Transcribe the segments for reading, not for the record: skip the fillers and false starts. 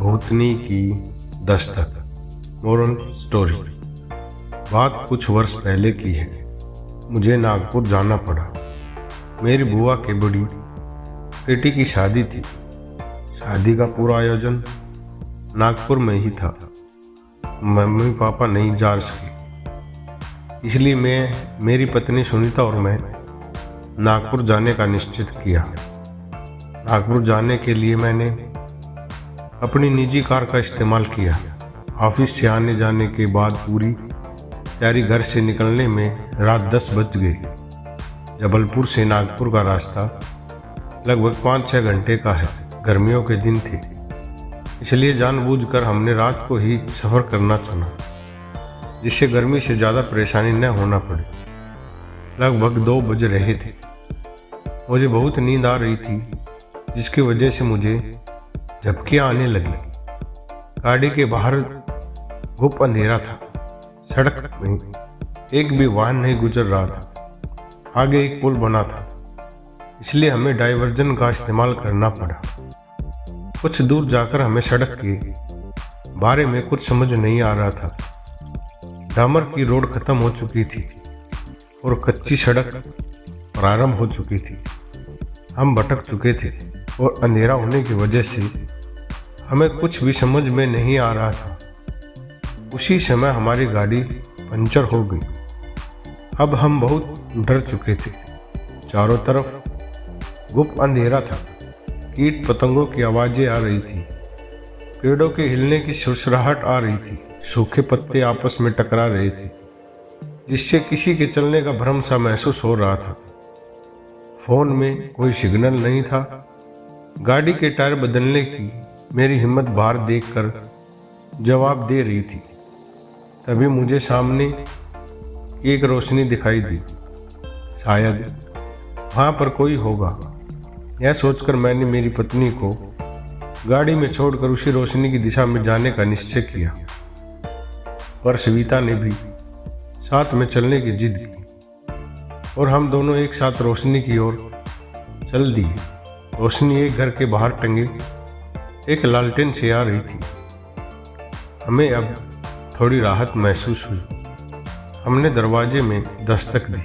भूतनी की Dastak. Moral story. बात कुछ वर्ष पहले की है। मुझे नागपुर जाना पड़ा। मेरी बुआ की बड़ी बेटी की शादी थी। शादी का पूरा आयोजन नागपुर में ही था। मम्मी पापा नहीं जा सके, इसलिए मेरी पत्नी सुनीता और मैं नागपुर जाने का निश्चित किया। नागपुर जाने के लिए मैंने अपनी निजी कार का इस्तेमाल किया। ऑफिस से आने जाने के बाद पूरी तैयारी, घर से निकलने में रात 10 बज गई। जबलपुर से नागपुर का रास्ता लगभग 5-6 घंटे का है। गर्मियों के दिन थे, इसलिए जानबूझकर हमने रात को ही सफ़र करना चुना, जिससे गर्मी से ज़्यादा परेशानी न होना पड़े। लगभग 2 बज रहे थे। मुझे बहुत नींद आ रही थी, जिसकी वजह से मुझे झपकियाँ आने लगी। गाड़ी के बाहर गुप अंधेरा था। सड़क में एक भी वाहन नहीं गुजर रहा था। आगे एक पुल बना था, इसलिए हमें डाइवर्जन का इस्तेमाल करना पड़ा। कुछ दूर जाकर हमें सड़क के बारे में कुछ समझ नहीं आ रहा था। डामर की रोड खत्म हो चुकी थी और कच्ची सड़क प्रारंभ हो चुकी थी। हम भटक चुके थे और अंधेरा होने की वजह से हमें कुछ भी समझ में नहीं आ रहा था। उसी समय हमारी गाड़ी पंचर हो गई। अब हम बहुत डर चुके थे। चारों तरफ गुप्त अंधेरा था। कीट पतंगों की आवाज़ें आ रही थी। पेड़ों के हिलने की सुरसराहट आ रही थी। सूखे पत्ते आपस में टकरा रहे थे, जिससे किसी के चलने का भ्रम सा महसूस हो रहा था। फोन में कोई सिग्नल नहीं था। गाड़ी के टायर बदलने की मेरी हिम्मत बाहर देखकर जवाब दे रही थी। तभी मुझे सामने एक रोशनी दिखाई दी। शायद वहाँ पर कोई होगा। यह सोचकर मैंने मेरी पत्नी को गाड़ी में छोड़कर उसी रोशनी की दिशा में जाने का निश्चय किया। पर सविता ने भी साथ में चलने की जिद की और हम दोनों एक साथ रोशनी की ओर चल दिए। रोशनी एक घर के बाहर टंगे एक लालटेन से आ रही थी। हमें अब थोड़ी राहत महसूस हुई। हमने दरवाजे में दस्तक दी,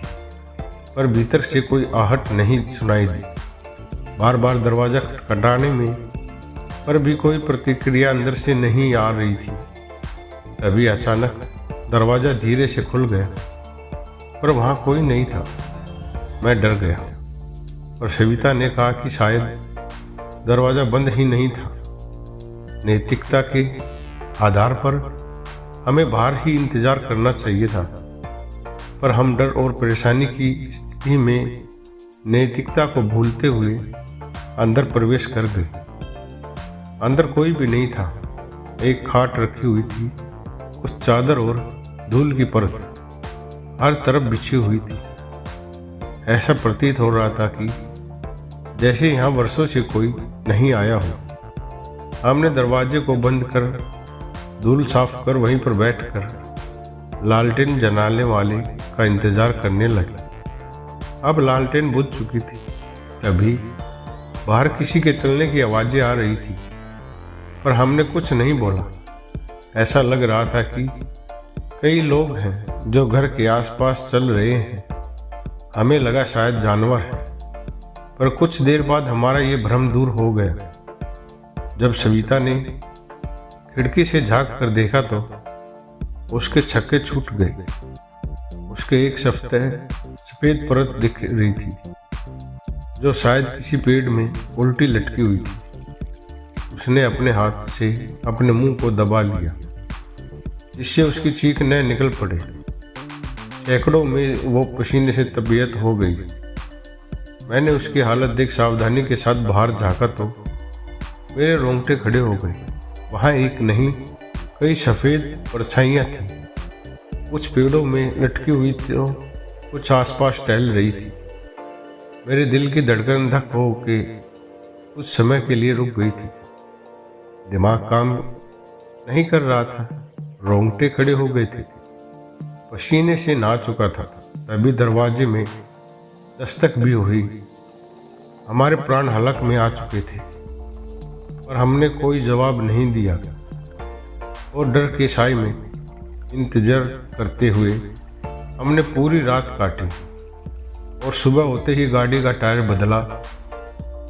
पर भीतर से कोई आहट नहीं सुनाई दी। बार बार दरवाज़ा खटखटाने में पर भी कोई प्रतिक्रिया अंदर से नहीं आ रही थी। तभी अचानक दरवाज़ा धीरे से खुल गया, पर वहाँ कोई नहीं था। मैं डर गया और सविता ने कहा कि शायद दरवाज़ा बंद ही नहीं था। नैतिकता के आधार पर हमें बाहर ही इंतज़ार करना चाहिए था, पर हम डर और परेशानी की स्थिति में नैतिकता को भूलते हुए अंदर प्रवेश कर गए। अंदर कोई भी नहीं था। एक खाट रखी हुई थी, कुछ चादर और धूल की परत हर तरफ बिछी हुई थी। ऐसा प्रतीत हो रहा था कि जैसे यहाँ वर्षों से कोई नहीं आया हो। हमने दरवाजे को बंद कर धूल साफ कर वहीं पर बैठकर लालटेन जलाने वाले का इंतजार करने लगे। अब लालटेन बुझ चुकी थी। तभी बाहर किसी के चलने की आवाज़ें आ रही थी, पर हमने कुछ नहीं बोला। ऐसा लग रहा था कि कई लोग हैं जो घर के आसपास चल रहे हैं। हमें लगा शायद जानवर है, पर कुछ देर बाद हमारा ये भ्रम दूर हो गया। जब सविता ने खिड़की से झांक कर देखा तो उसके छक्के छूट गए। उसके एक सफ़ेद परत दिख रही थी, जो शायद किसी पेड़ में उल्टी लटकी हुई थी। उसने अपने हाथ से अपने मुंह को दबा लिया, जिससे उसकी चीख न निकल पड़े। सैकड़ों में वो पसीने से तबीयत हो गई। मैंने उसकी हालत देख सावधानी के साथ बाहर झांका तो मेरे रोंगटे खड़े हो गए। वहाँ एक नहीं, कई सफ़ेद परछाइयाँ थीं। कुछ पेड़ों में लटकी हुई तो कुछ आसपास टहल रही थी। मेरे दिल की धड़कन धक हो के कुछ समय के लिए रुक गई थी। दिमाग काम नहीं कर रहा था। रोंगटे खड़े हो गए थे। पसीने से नहा चुका था। तभी दरवाजे में दस्तक भी हुई। हमारे प्राण हलक में आ चुके थे। और हमने कोई जवाब नहीं दिया और डर के साए में इंतजार करते हुए हमने पूरी रात काटी और सुबह होते ही गाड़ी का टायर बदला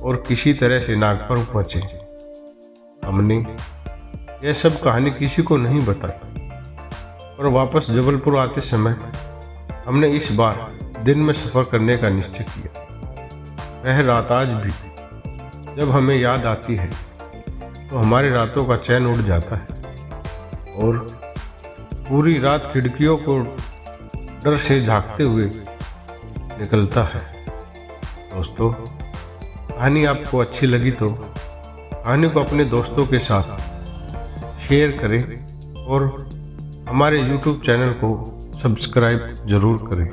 और किसी तरह से नागपुर पहुंचे। हमने यह सब कहानी किसी को नहीं बताई और वापस जबलपुर आते समय हमने इस बार दिन में सफ़र करने का निश्चय किया। वह रात आज भी जब हमें याद आती है तो हमारी रातों का चैन उड़ जाता है और पूरी रात खिड़कियों को डर से झांकते हुए निकलता है। दोस्तों, कहानी आपको अच्छी लगी तो कहानी को अपने दोस्तों के साथ शेयर करें और हमारे YouTube चैनल को सब्सक्राइब जरूर करें।